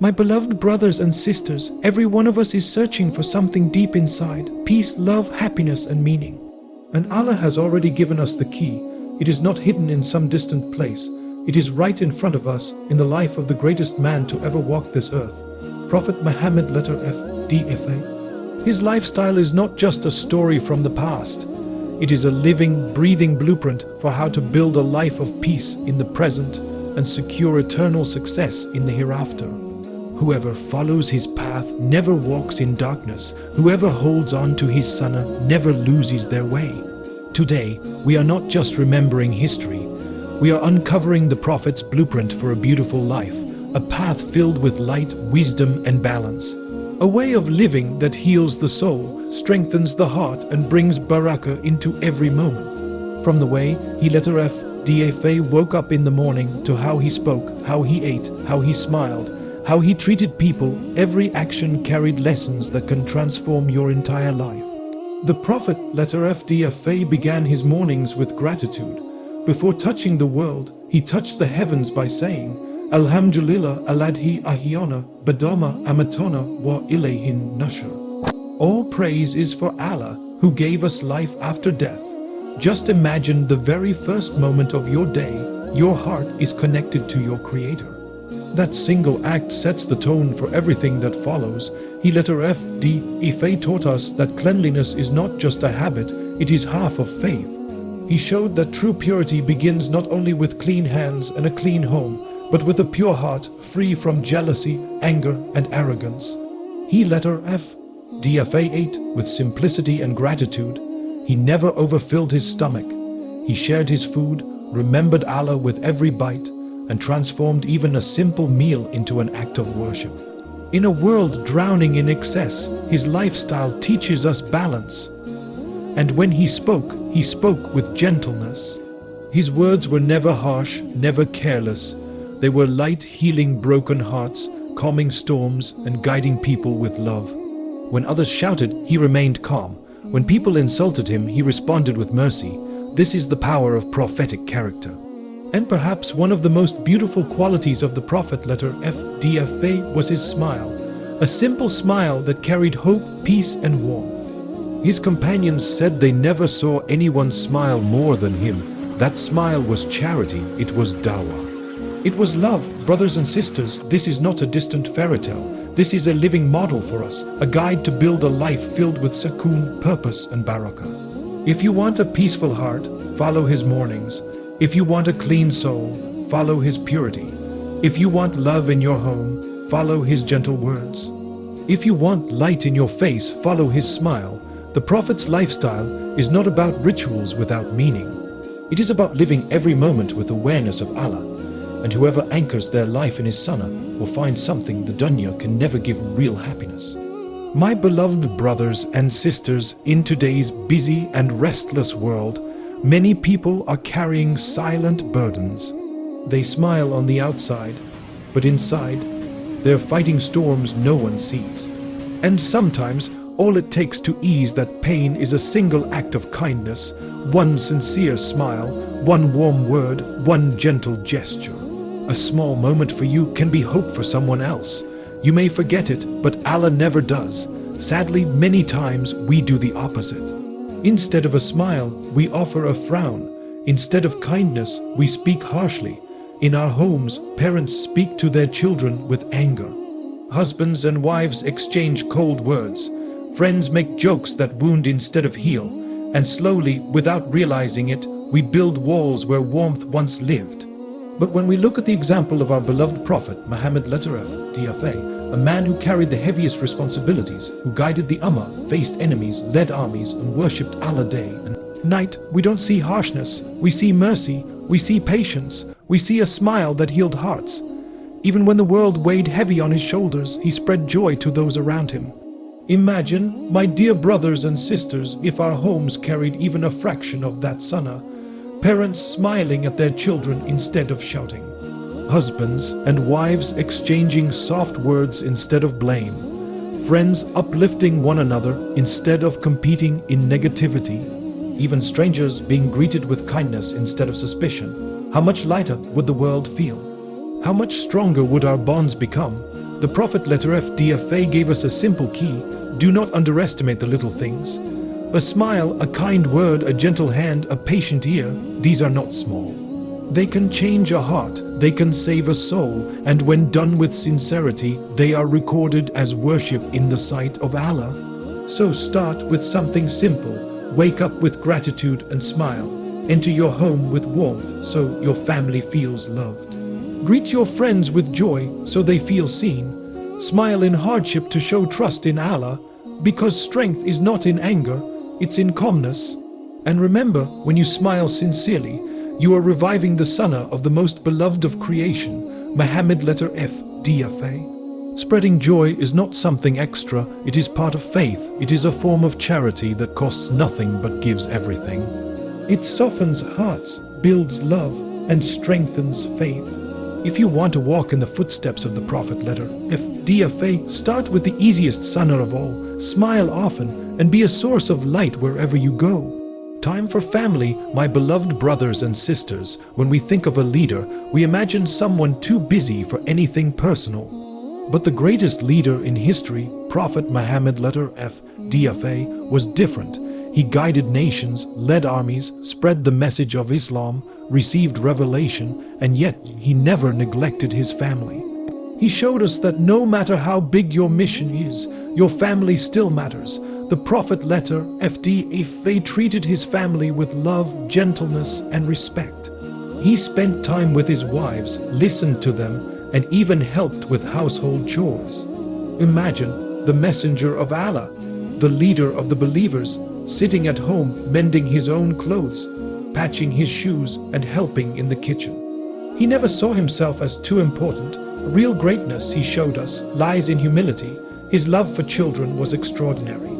My beloved brothers and sisters, every one of us is searching for something deep inside: peace, love, happiness, and meaning. And Allah has already given us the key. It is not hidden in some distant place. It is right in front of us, in the life of the greatest man to ever walk this earth, Prophet Muhammad, letter F, DFA. His lifestyle is not just a story from the past. It is a living, breathing blueprint for how to build a life of peace in the present and secure eternal success in the hereafter. Whoever follows his path never walks in darkness. Whoever holds on to his Sunnah never loses their way. Today, we are not just remembering history. We are uncovering the Prophet's blueprint for a beautiful life, a path filled with light, wisdom, and balance. A way of living that heals the soul, strengthens the heart, and brings barakah into every moment. From the way he, letter F, DFA, woke up in the morning to how he spoke, how he ate, how he smiled, how he treated people, every action carried lessons that can transform your entire life. The Prophet, letter F, DFA, began his mornings with gratitude. Before touching the world, he touched the heavens by saying, Alhamdulillah aladhi ahyana badama amatona wa ilayhin nushur. All praise is for Allah, who gave us life after death. Just imagine the very first moment of your day, your heart is connected to your Creator. That single act sets the tone for everything that follows. He, letter F, D, Ife, taught us that cleanliness is not just a habit, it is half of faith. He showed that true purity begins not only with clean hands and a clean home, but with a pure heart, free from jealousy, anger, and arrogance. He, letter F, DFA, ate with simplicity and gratitude. He never overfilled his stomach. He shared his food, remembered Allah with every bite, and transformed even a simple meal into an act of worship. In a world drowning in excess, his lifestyle teaches us balance. And when he spoke with gentleness. His words were never harsh, never careless. They were light, healing broken hearts, calming storms, and guiding people with love. When others shouted, he remained calm. When people insulted him, he responded with mercy. This is the power of prophetic character. And perhaps one of the most beautiful qualities of the Prophet, letter F, DFA, was his smile. A simple smile that carried hope, peace, and warmth. His companions said they never saw anyone smile more than him. That smile was charity, it was dawah. It was love. Brothers and sisters, this is not a distant fairy tale. This is a living model for us, a guide to build a life filled with sukoon, purpose, and barakah. If you want a peaceful heart, follow his mornings. If you want a clean soul, follow his purity. If you want love in your home, follow his gentle words. If you want light in your face, follow his smile. The Prophet's lifestyle is not about rituals without meaning. It is about living every moment with awareness of Allah. And whoever anchors their life in his Sunnah will find something the dunya can never give real happiness. My beloved brothers and sisters, in today's busy and restless world, many people are carrying silent burdens. They smile on the outside, but inside, they're fighting storms no one sees. And sometimes, all it takes to ease that pain is a single act of kindness, one sincere smile, one warm word, one gentle gesture. A small moment for you can be hope for someone else. You may forget it, but Allah never does. Sadly, many times we do the opposite. Instead of a smile, we offer a frown. Instead of kindness, we speak harshly. In our homes, parents speak to their children with anger. Husbands and wives exchange cold words. Friends make jokes that wound instead of heal. And slowly, without realizing it, we build walls where warmth once lived. But when we look at the example of our beloved Prophet, Muhammad, letter F, DFA, a man who carried the heaviest responsibilities, who guided the Ummah, faced enemies, led armies, and worshipped Allah day and night, we don't see harshness, we see mercy, we see patience, we see a smile that healed hearts. Even when the world weighed heavy on his shoulders, he spread joy to those around him. Imagine, my dear brothers and sisters, if our homes carried even a fraction of that Sunnah. Parents smiling at their children instead of shouting. Husbands and wives exchanging soft words instead of blame. Friends uplifting one another instead of competing in negativity. Even strangers being greeted with kindness instead of suspicion. How much lighter would the world feel? How much stronger would our bonds become? The Prophet letter F DFA gave us a simple key. Do not underestimate the little things. A smile, a kind word, a gentle hand, a patient ear, these are not small. They can change a heart, they can save a soul, and when done with sincerity, they are recorded as worship in the sight of Allah. So start with something simple. Wake up with gratitude and smile. Enter your home with warmth so your family feels loved. Greet your friends with joy so they feel seen. Smile in hardship to show trust in Allah, because strength is not in anger, it's in calmness. And remember, when you smile sincerely, you are reviving the Sunnah of the most beloved of creation, Muhammad letter F DFA. Spreading joy is not something extra, it is part of faith. It is a form of charity that costs nothing but gives everything. It softens hearts, builds love, and strengthens faith. If you want to walk in the footsteps of the Prophet letter F DFA, start with the easiest Sunnah of all. Smile often and be a source of light wherever you go. Time for family, my beloved brothers and sisters. When we think of a leader, we imagine someone too busy for anything personal. But the greatest leader in history, Prophet Muhammad letter F DFA, was different. He guided nations, led armies, spread the message of Islam, received revelation, and yet he never neglected his family. He showed us that no matter how big your mission is, your family still matters. The Prophet letter FDFA treated his family with love, gentleness, and respect. He spent time with his wives, listened to them, and even helped with household chores. Imagine the messenger of Allah, the leader of the believers, sitting at home mending his own clothes, patching his shoes, and helping in the kitchen. He never saw himself as too important. Real greatness, he showed us, lies in humility. His love for children was extraordinary.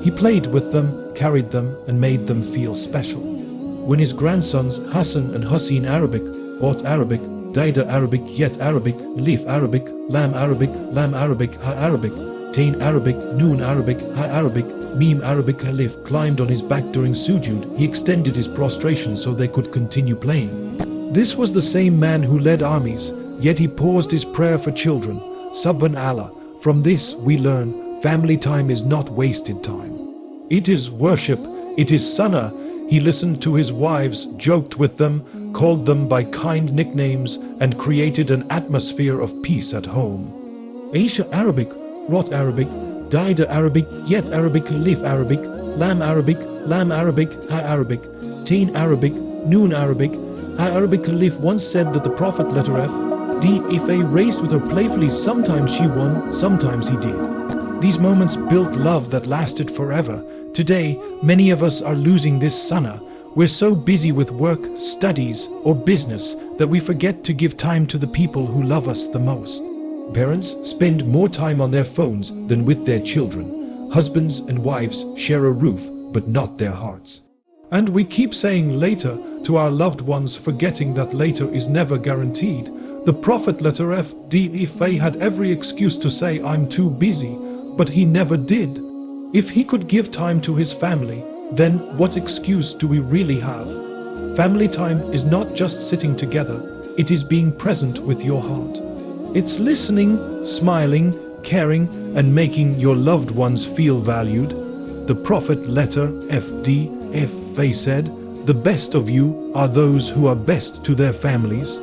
He played with them, carried them, and made them feel special. When his grandsons Hassan and Hussein Arabic, Ot Arabic, Daida Arabic, Yet Arabic, Lif Arabic, Lam Arabic, Lam Arabic, Ha Arabic, Tain Arabic, Noon Arabic, Ha Arabic, Meme Arabic, Alif, climbed on his back during sujud, he extended his prostration so they could continue playing. This was the same man who led armies, yet he paused his prayer for children. Subhan Allah. From this we learn, family time is not wasted time. It is worship, it is Sunnah. He listened to his wives, joked with them, called them by kind nicknames, and created an atmosphere of peace at home. Aisha Arabic, Rot Arabic, Daida Arabic, Yet Arabic, Lif Arabic, Lam Arabic, Lam Arabic, Ha Arabic, Tain Arabic, Noon Arabic, Ha Arabic. Lif once said that the Prophet letter F DFA raced with her playfully. Sometimes she won, sometimes he did. These moments built love that lasted forever. Today, many of us are losing this Sunnah. We're so busy with work, studies, or business that we forget to give time to the people who love us the most. Parents spend more time on their phones than with their children. Husbands and wives share a roof, but not their hearts. And we keep saying later to our loved ones, forgetting that later is never guaranteed. The Prophet letter F DFA had every excuse to say, I'm too busy, but he never did. If he could give time to his family, then what excuse do we really have? Family time is not just sitting together, it is being present with your heart. It's listening, smiling, caring, and making your loved ones feel valued. The Prophet letter FDFA said, the best of you are those who are best to their families.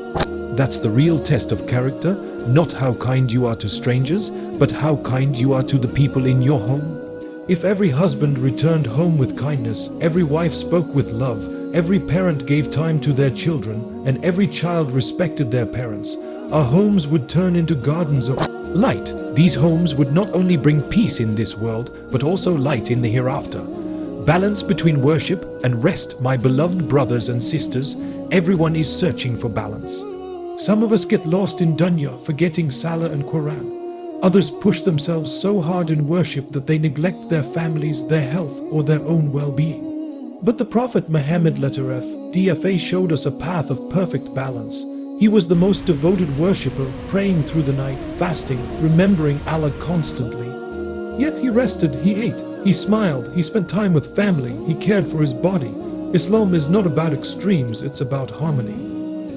That's the real test of character, not how kind you are to strangers, but how kind you are to the people in your home. If every husband returned home with kindness, every wife spoke with love, every parent gave time to their children, and every child respected their parents, our homes would turn into gardens of light. These homes would not only bring peace in this world, but also light in the hereafter. Balance between worship and rest, my beloved brothers and sisters. Everyone is searching for balance. Some of us get lost in dunya, forgetting Salah and Qur'an. Others push themselves so hard in worship that they neglect their families, their health, or their own well-being. But the Prophet Muhammad letter F DFA showed us a path of perfect balance. He was the most devoted worshipper, praying through the night, fasting, remembering Allah constantly. Yet he rested, he ate, he smiled, he spent time with family, he cared for his body. Islam is not about extremes, it's about harmony.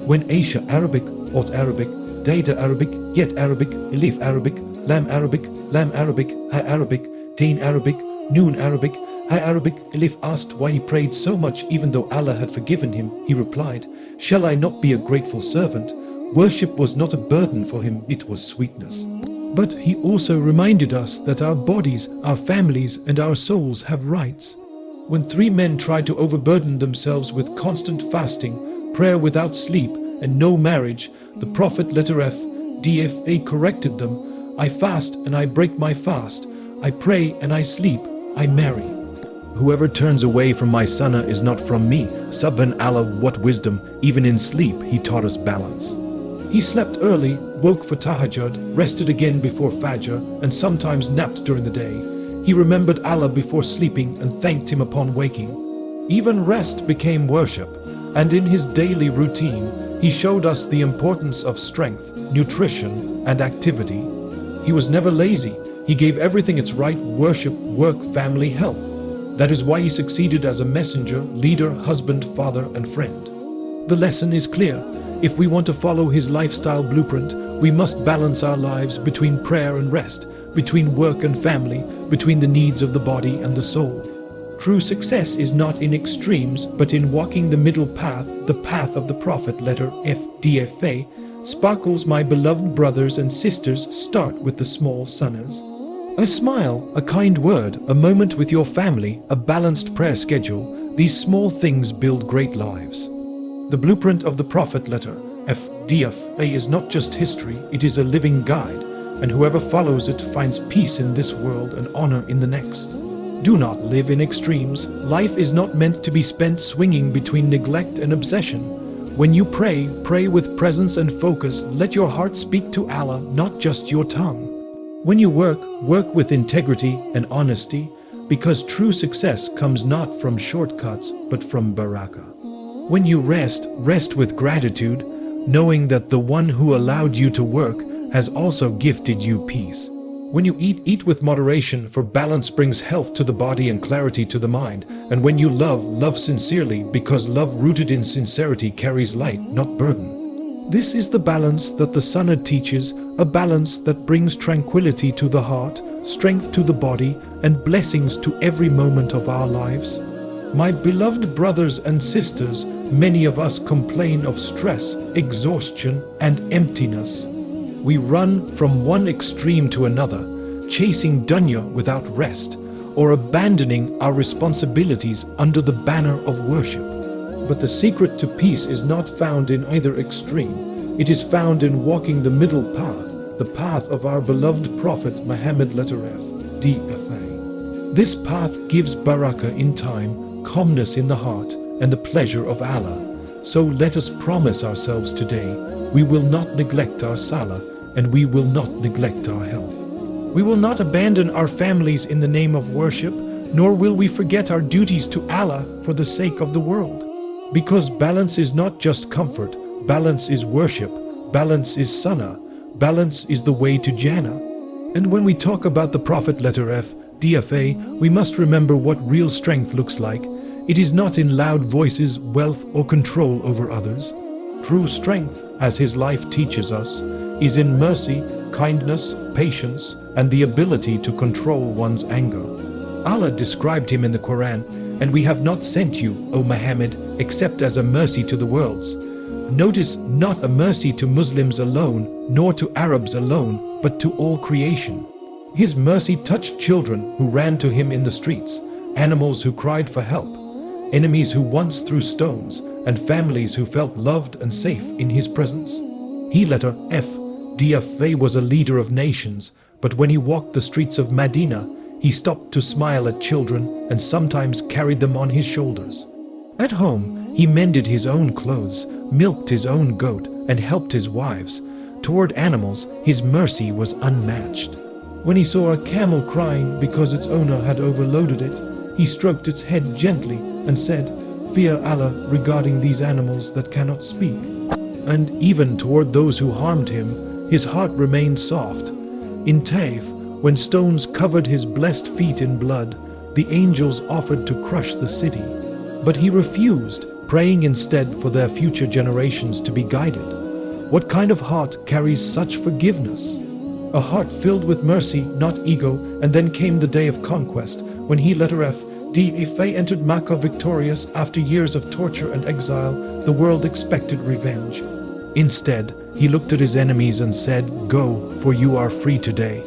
When Aisha Arabic, Ot Arabic, Data Arabic, Yet Arabic, Elif Arabic, Lam Arabic, Lam Arabic, Ha Arabic, Deen Arabic, Noon Arabic, Ha Arabic. Elif asked why he prayed so much even though Allah had forgiven him. He replied, "Shall I not be a grateful servant?" Worship was not a burden for him, it was sweetness. But he also reminded us that our bodies, our families, and our souls have rights. When 3 men tried to overburden themselves with constant fasting, prayer without sleep, and no marriage, the Prophet DFA corrected them. "I fast and I break my fast. I pray and I sleep. I marry. Whoever turns away from my Sunnah is not from me." Subhan Allah, what wisdom! Even in sleep, he taught us balance. He slept early, woke for tahajjud, rested again before fajr, and sometimes napped during the day. He remembered Allah before sleeping and thanked Him upon waking. Even rest became worship, and in his daily routine, he showed us the importance of strength, nutrition, and activity. He was never lazy. He gave everything its right: worship, work, family, health. That is why he succeeded as a messenger, leader, husband, father, and friend. The lesson is clear. If we want to follow his lifestyle blueprint, we must balance our lives between prayer and rest, between work and family, between the needs of the body and the soul. True success is not in extremes, but in walking the middle path, the path of the Prophet. DFA. Sparkles, my beloved brothers and sisters, start with the small sunnahs. A smile, a kind word, a moment with your family, a balanced prayer schedule, these small things build great lives. The blueprint of the Prophet DFA is not just history, it is a living guide, and whoever follows it finds peace in this world and honor in the next. Do not live in extremes. Life is not meant to be spent swinging between neglect and obsession. When you pray, pray with presence and focus. Let your heart speak to Allah, not just your tongue. When you work, work with integrity and honesty, because true success comes not from shortcuts, but from barakah. When you rest, rest with gratitude, knowing that the one who allowed you to work has also gifted you peace. When you eat, eat with moderation, for balance brings health to the body and clarity to the mind. And when you love, love sincerely, because love rooted in sincerity carries light, not burden. This is the balance that the Sunnah teaches, a balance that brings tranquility to the heart, strength to the body, and blessings to every moment of our lives. My beloved brothers and sisters, many of us complain of stress, exhaustion, and emptiness. We run from one extreme to another, chasing dunya without rest, or abandoning our responsibilities under the banner of worship. But the secret to peace is not found in either extreme. It is found in walking the middle path, the path of our beloved Prophet Muhammad DFA. This path gives barakah in time, calmness in the heart, and the pleasure of Allah. So let us promise ourselves today, we will not neglect our salah, and we will not neglect our health. We will not abandon our families in the name of worship, nor will we forget our duties to Allah for the sake of the world. Because balance is not just comfort, balance is worship, balance is sunnah, balance is the way to Jannah. And when we talk about the Prophet DFA, we must remember what real strength looks like. It is not in loud voices, wealth, or control over others. True strength, as his life teaches us, is in mercy, kindness, patience, and the ability to control one's anger. Allah described him in the Qur'an, "And we have not sent you, O Muhammad, except as a mercy to the worlds." Notice, not a mercy to Muslims alone, nor to Arabs alone, but to all creation. His mercy touched children who ran to him in the streets, animals who cried for help, enemies who once threw stones, and families who felt loved and safe in his presence. He DFA was a leader of nations, but when he walked the streets of Medina, he stopped to smile at children and sometimes carried them on his shoulders. At home, he mended his own clothes, milked his own goat, and helped his wives. Toward animals, his mercy was unmatched. When he saw a camel crying because its owner had overloaded it, he stroked its head gently and said, "Fear Allah regarding these animals that cannot speak." And even toward those who harmed him, his heart remained soft. In Taif, when stones covered his blessed feet in blood, the angels offered to crush the city. But he refused, praying instead for their future generations to be guided. What kind of heart carries such forgiveness? A heart filled with mercy, not ego. And then came the day of conquest, when he, letter F, D-Fa, entered Makkah victorious after years of torture and exile. The world expected revenge. Instead, he looked at his enemies and said, "Go, for you are free today."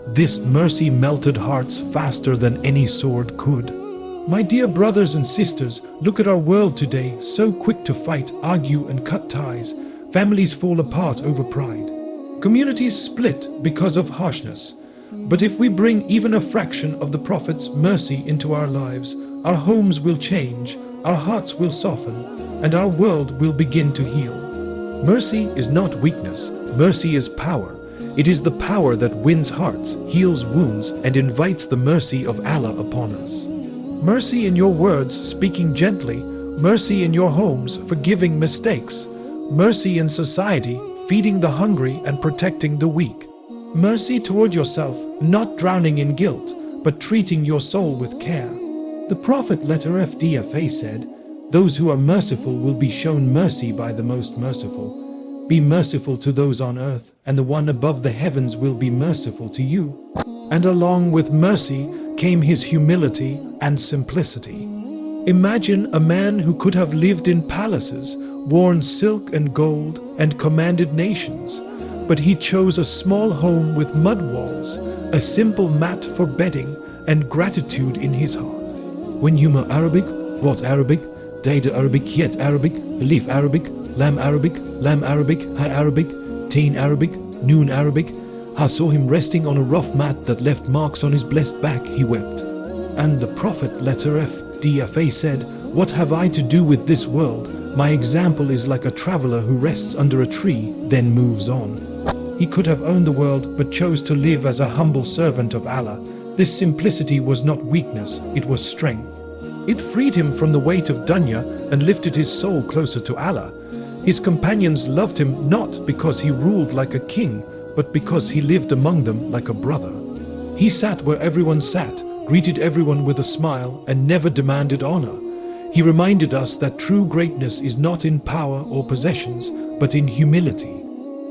This mercy melted hearts faster than any sword could. My dear brothers and sisters, look at our world today, so quick to fight, argue and cut ties. Families fall apart over pride. Communities split because of harshness. But if we bring even a fraction of the Prophet's mercy into our lives, our homes will change, our hearts will soften, and our world will begin to heal. Mercy is not weakness, mercy is power. It is the power that wins hearts, heals wounds, and invites the mercy of Allah upon us. Mercy in your words, speaking gently. Mercy in your homes, forgiving mistakes. Mercy in society, feeding the hungry and protecting the weak. Mercy toward yourself, not drowning in guilt, but treating your soul with care. The Prophet, letter FDFA, said, "Those who are merciful will be shown mercy by the most merciful. Be merciful to those on earth, and the one above the heavens will be merciful to you." And along with mercy came his humility and simplicity. Imagine a man who could have lived in palaces, worn silk and gold, and commanded nations. But he chose a small home with mud walls, a simple mat for bedding, and gratitude in his heart. When you know Arabic, what Arabic, Data Arabic, Yet Arabic, Alif Arabic, Lam Arabic, Lam Arabic, Ha Arabic, Teen Arabic, Noon Arabic. I saw him resting on a rough mat that left marks on his blessed back, he wept. And the Prophet, letter F, DFA, said, "What have I to do with this world? My example is like a traveler who rests under a tree, then moves on." He could have owned the world, but chose to live as a humble servant of Allah. This simplicity was not weakness, it was strength. It freed him from the weight of dunya and lifted his soul closer to Allah. His companions loved him not because he ruled like a king, but because he lived among them like a brother. He sat where everyone sat, greeted everyone with a smile, and never demanded honor. He reminded us that true greatness is not in power or possessions, but in humility.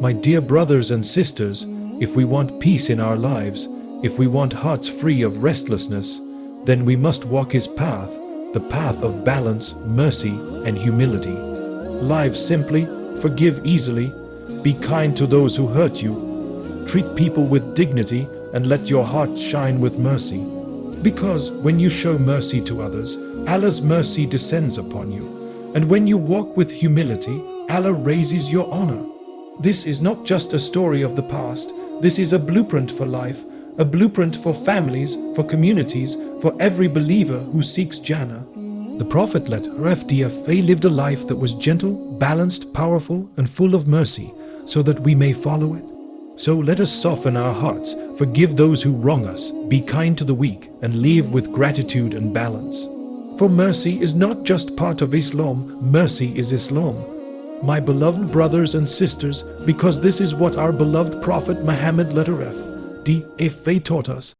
My dear brothers and sisters, if we want peace in our lives, if we want hearts free of restlessness, then we must walk his path, the path of balance, mercy, and humility. Live simply, forgive easily, be kind to those who hurt you, treat people with dignity, and let your heart shine with mercy. Because when you show mercy to others, Allah's mercy descends upon you. And when you walk with humility, Allah raises your honor. This is not just a story of the past, this is a blueprint for life, a blueprint for families, for communities, for every believer who seeks Jannah. The Prophet FDFA lived a life that was gentle, balanced, powerful, and full of mercy, so that we may follow it. So let us soften our hearts, forgive those who wrong us, be kind to the weak, and live with gratitude and balance. For mercy is not just part of Islam, mercy is Islam. My beloved brothers and sisters, because this is what our beloved Prophet Muhammad FDFA taught us.